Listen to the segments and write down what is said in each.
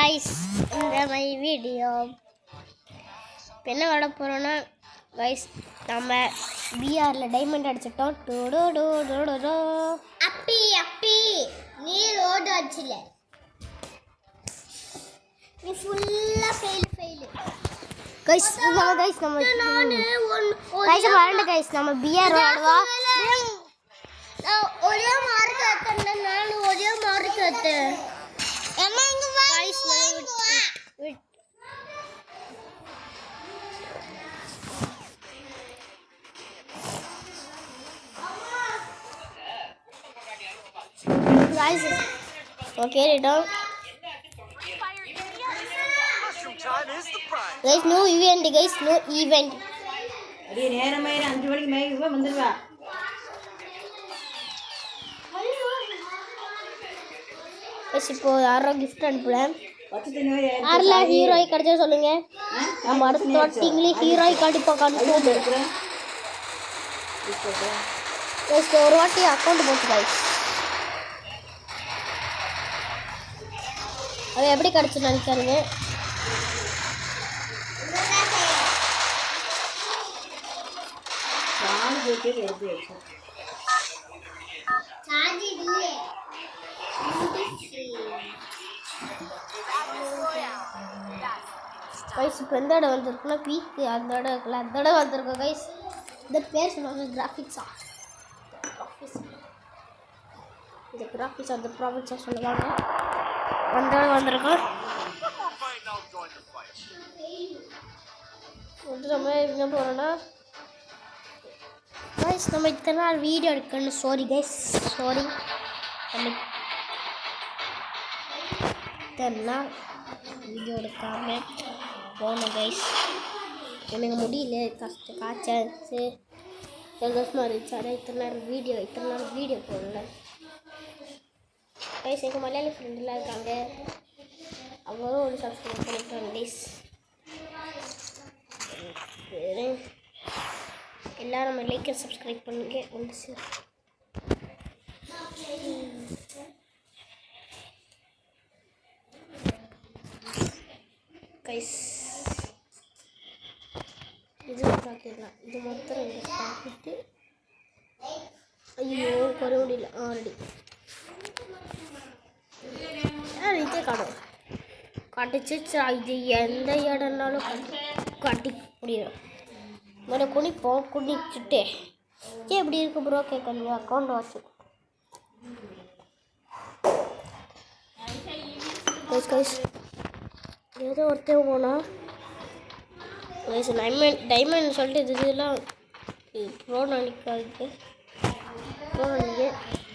guys, இந்த my video என்ன விட போகிறோன்னா guys, நம்ம பிஆர்ல டைமண்ட் அடிச்சிட்டோம். அப்பி நீ ரோடு அடிச்சில, நீ ஃபுல்லா ஃபெயில் guys. நம்ம பிஆர் விளையாடுவா. ஒரே மார்க் எடுத்தேன், நான் ஒரே மார்க் எடுத்தேன். Guys, okay, return. Guys, no event. Guys, no event. அடி நேரமே 5 மணிக்கு மேய்க்கு வந்துடுவா. guys, இப்போ யாரோ gift அனுப்பலாம். யாரல ஹீரோய் கிடைச்சா சொல்லுங்க. நம்ம அடுத்த டீம்ல ஹீரோய் கண்டிப்பா கன்ஃபார்ம் எடுக்கிறேன். guys, ஒரு வாட்டி அக்கவுண்ட் போட்டு guys. அது எப்படி கிடைச்சு நினைச்சாருங்க. கைஸ் இப்போ எந்த இடம் வந்திருக்குன்னா பீக்கு அந்த இடம் இருக்குல்ல, அந்த இடம் வந்திருக்கோம் கைஸ். இந்த பேர் சொல்லுவாங்க கிராஃபிக்ஸா, இந்த கிராஃபிக்ஸ் அந்த ப்ராஃபிட்ஸாக சொல்லுவாங்க. அந்த இடம் வந்திருக்கோம். நம்ம என்ன போகிறோன்னா கைஸ், நம்ம இத்தனை நாள் வீடியோ எடுக்கணும். Sorry guys, sorry. நம்ம இத்தனை நாள் வீடியோ எடுக்காமல் போனோம் கைஸ். எனக்கு முடியல, காய்ச்சல் சந்தோஷமாக இருந்துச்சு. அதான் இத்தனை நாள் வீடியோ போடல கைஸ். எங்கள் மலையாளி ஃப்ரெண்டெலாம் இருக்காங்க, அவங்களும் ஒரு சப்ஸ்கிரைப் பண்ணிக்கிறோம் கைஸ். எல்லாரும் நம்ம லைக் அண்ட் சப்ஸ்கிரைப் பண்ணுங்க. கைஸ் இது பார்த்துக்கலாம். இது மொத்தம் ரெண்டு பார்த்துட்டு ஐயோ குறை முடியல. ஆல்ரெடி இதே காணும் காட்டுச்சு. இது எந்த இடம்னாலும் காட்டி முடியும். மேலே குனிப்போம், குனிச்சுட்டு ஏன் எப்படி இருக்கு ப்ரோ கேட்கணும். அக்கௌண்ட் வாட்ச் கைஸ் ஏதோ ஒருத்தர் போனால் கைஸ் டைமண்ட் சொல்லிட்டு இதெல்லாம் ப்ரோ நினைக்காது.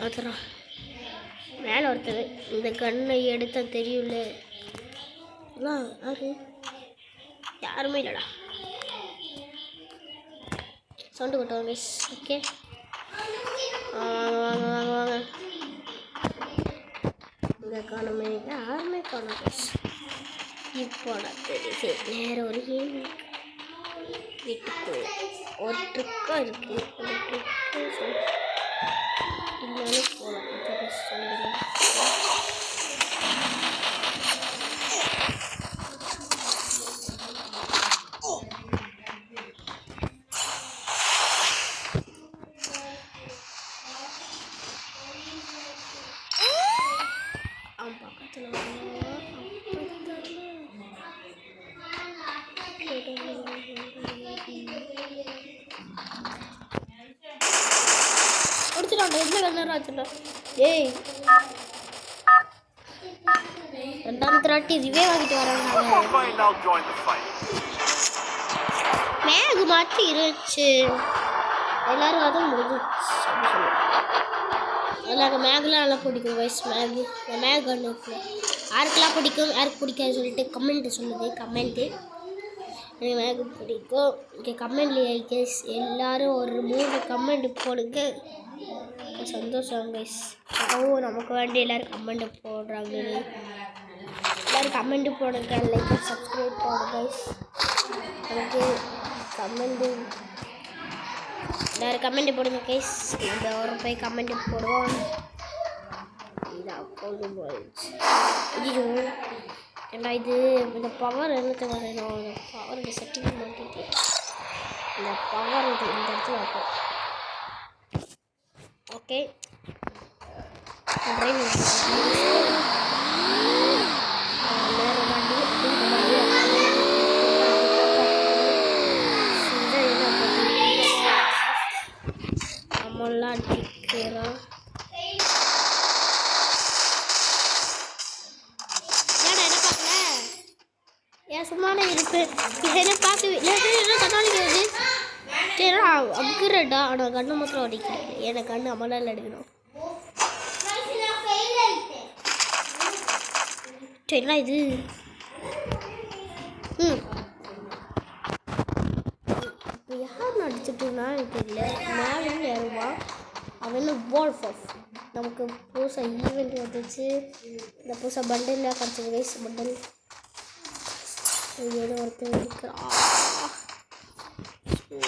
அதுதான் மேலே ஒருத்தர் இந்த கண்ணை எடுத்தா தெரியல. அது யாருமே இல்லைடா. சவுண்டு கொட்டுவாங்க கைஸ். ஓகே வாங்க இங்கே காணுமே, யாருமே காணும் கைஸ். இப்போ தெரியுது வேற ஒரு கேம் வீட்டுக்கு ஒரு ட்ரிக்காக இருக்குது. அந்த ட்ரிக்கு இல்லைன்னு போகலாம். சொல்லுங்கள் பக்கத்தில் முடிச்சிடாங்க. என்ன நேரம் ஆச்சுடா. ஏய் ரெண்டாம் திராட்டி ரிவே வாங்கிட்டு வராங்க. மேகு மாற்றி இருந்துச்சு. எல்லாரும் அதுவும் முடிஞ்சிச்சு. எல்லாருக்கும் மேகுலாம் நல்லா பிடிக்கும் கைஸ். மேகு அனுப்பு யாருக்கெல்லாம் பிடிக்கும், யாருக்கு பிடிக்காது சொல்லிட்டு கமெண்ட்டு சொல்லுது. கமெண்ட்டு எனக்கு மேகு பிடிக்கும். இங்கே கமெண்ட்லேயே கைஸ் எல்லோரும் ஒரு 3 கமெண்ட் போடுங்க. சந்தோஷம் கைஸ். நமக்கு வேண்டி எல்லோரும் கமெண்ட் போடுறாங்க. எல்லோரும் கமெண்ட் போடுங்க, லைக் சப்ஸ்கிரைப் போடுங்க கைஸ். எனக்கு கமெண்ட்டு எல்லாரும் கமெண்ட் போடுங்க கைஸ். இந்த ஒரு போய் கமெண்ட் போடுவோம். இது அக்கௌண்ட் போயிடுச்சு. ஐயோ ஏன்னா இது இந்த பவர் என்னத்தை வரையணும், இந்த பவரோட செட்டிங் மாட்டிட்டு இந்த பவர் இது இந்த இடத்துல இருக்கும். ஓகே நம்மளாம் அடிக்கிறோம். ஏன் சும்மானே இருப்பேன் என்ன பார்க்கவே என்ன கண்ணாடிக்கிறது சரி அப்கிரேட்டா ஆனால் கண்ணு மாத்திரம் அடிக்கிறேன். எனக்கு கண்ணு அம்மனால் எடுக்கணும். சரிங்களா இது இப்போ யார் அடிச்சுட்டுனா எனக்கு இல்லை மேலே யாருவா அவன் வால்ஃப் ஆஃப் நமக்கு புதுசாக ஈவெண்ட் வந்துச்சு. இந்த புதுசாக பண்டலில் கிடச்சது வேஸ்ட் பண்டல் ஏதோ ஒருத்தர் இருக்கிறா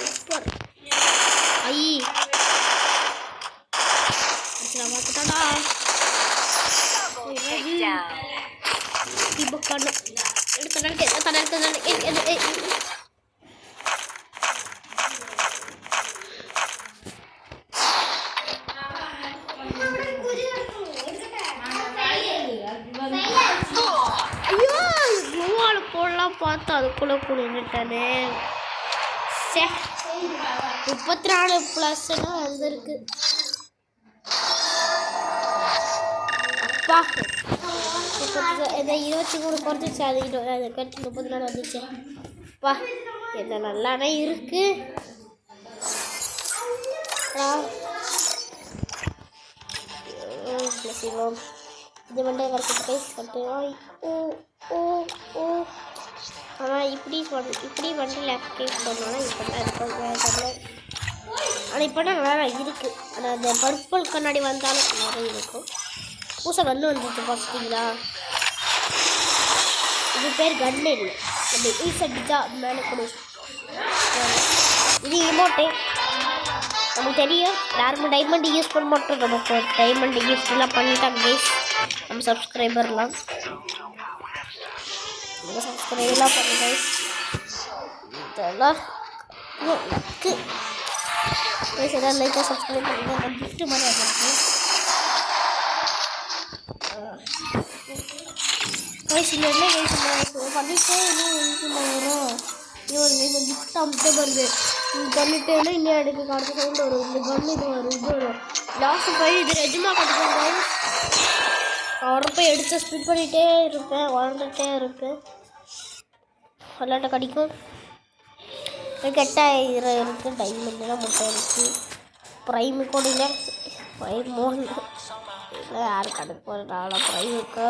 சூப்பர் ஐ பார்த்துட்டாடா இப்போ கண்ணு ஐயோ குவால போடலாம் பார்த்தா அதுக்குள்ளே குளிட்டானே. 34+ வந்திருக்கு. அப்பா இந்த 23 குறைஞ்சிச்சு. அது கட்டி 34 வந்துச்சு. அப்பா இது நல்லாவே இருக்கு. இது மட்டும் கிடைச்சிட்டு கைஸ் கட்டுவோம். ஆனால் இப்படி வண்டியில் கேஸ் பண்ணோன்னா இப்போ தான் இருக்கும். ஆனால் இப்போ தான் நல்லா இருக்குது. ஆனால் அந்த பர்பிள் கண்ணாடி வந்தாலும் நிறைய இருக்கும். புதுசாக கன்று வந்துச்சு பார்த்தீங்களா. இது பேர் கன்னு இல்லை, நம்ம ஈஸடிச்சா மேலே கொடு. இது இமோட்டு நமக்கு தெரியும். யாருக்கும் டைமண்ட் யூஸ் பண்ண மாட்டோம். நமக்கு டைமண்ட் யூஸ்லாம் பண்ணிட்டாங்க கைஸ் நம்ம சப்ஸ்கிரைபர்லாம். சப்ஸ்கிரைபெலாம் பண்ணு கைஸ். இதெல்லாம் எதாவது லைட்டாக சப்ஸ்கிரைப் பண்ணுங்க. கிஃப்ட்டு மாதிரி வந்துருக்கு கைஸ். இல்லை கைஸ் பண்ணிட்டே இன்னும் வரும். இது கிஃப்ட் அமுத்த வருது. பண்ணிட்டேன்னா இன்னும் எனக்கு கடத்த சவுண்ட் வரும். இந்த கன்று இது வரும் இது வரும். லாஸ்ட்டு போய் இது நிஜமா கட்டுப்பேன். அவரை போய் எடுத்து ஸ்பிட் பண்ணிகிட்டே இருப்பேன். வளர்ந்துகிட்டே இருப்பேன். விளாட்ட கடிக்கும். கெட்டாயிரம் இருக்குது. டைமண்ட்லாம் முட்டை இருக்குது. ப்ரைமு கூட இல்லை. ப்ரைமோ இல்லை யாரும் கணக்கு போகிறேன். நான் ப்ரைமுக்கு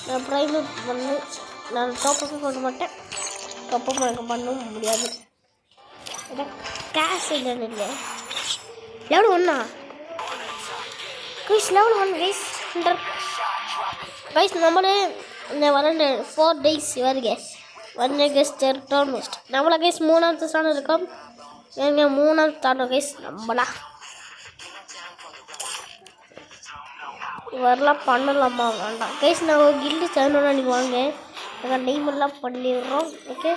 நான் ப்ரைமு பண்ணு. நான் டோப்புக்கு கொண்டு மாட்டேன். டொப்பம் எனக்கு பண்ணவும் முடியாது. ஏன்னா கேஷ் இல்லைன்னு இல்லை. Level 1 guys. Level 1 guys. Guys நம்மளே இந்த வரண்டு 4 days வருங்க. வந்து கெஸ்ட் டவுன் மோஸ்ட் நம்மளா கைஸ் 3வது ஸ்தானம் இருக்கோம். எங்க 3வது ஸ்தானம் கைஸ் நம்மளா வரலாம் பண்ணலாமா வேண்டாம் கைஸ். நான் கில்டு சேனல்னா நீங்கள் வாங்க. நாங்கள் நெய்மெல்லாம் பண்ணிடுறோம். ஓகே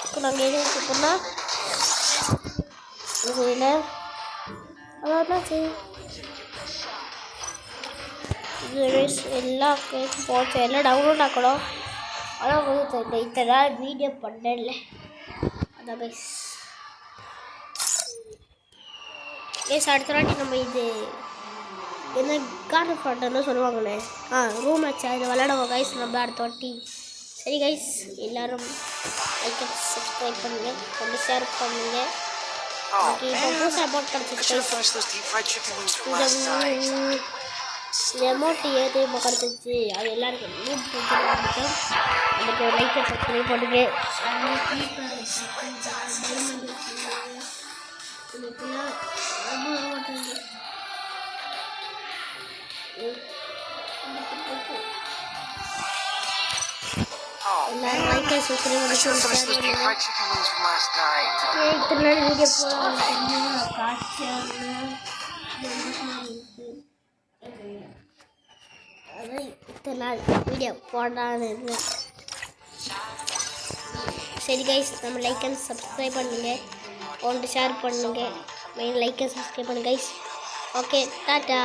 இப்போ நாங்கள் எது வச்சுப்போம்னா இல்லை அதான் சரி எல்லாம் கேஸ் போச்சு. எல்லாம் டவுன்லோட் ஆக்கணும். ஆனால் வந்து இத்தனை வீடியோ பண்ணல. அதான் கைஸ் கைஸ் அடுத்த வாட்டி நம்ம இது என்ன கார்டு ஃபாட்டர்னு சொல்லுவாங்களே ரூம் ஆச்சு அது விளையாடுவோம் கைஸ் நம்ம அடுத்த வாட்டி. சரி கைஸ் எல்லோரும் லைக் சப்ஸ்கிரைப் பண்ணுங்கள், கொஞ்சம் ஷேர் பண்ணுங்கள். ஓகே இப்போ புதுசாக அமௌண்ட் கிடச்சிச்சு இந்த அமௌண்ட் ஏது இப்போ கிடச்சிச்சு அது எல்லாருக்கும் நமக்கு லைக் சப்ஸ்கிரைப் பண்ணுங்க. எல்லாரும் லைக் சப்ஸ்கிரைப் பண்ணி இத்தனை நாள் வீடியோ போட காட்சி அதான் இத்தனை நாள் வீடியோ போடான்னு இருந்தேன். சரி கைஸ், நம்ம லைக் அண்ட் சப்ஸ்கிரைப் பண்ணுங்கள், ஷேர் பண்ணுங்கள், மெயின் லைக் அண்ட் சப்ஸ்கிரைப் பண்ணுங்கள் கைஸ். ஓகே, டாடா.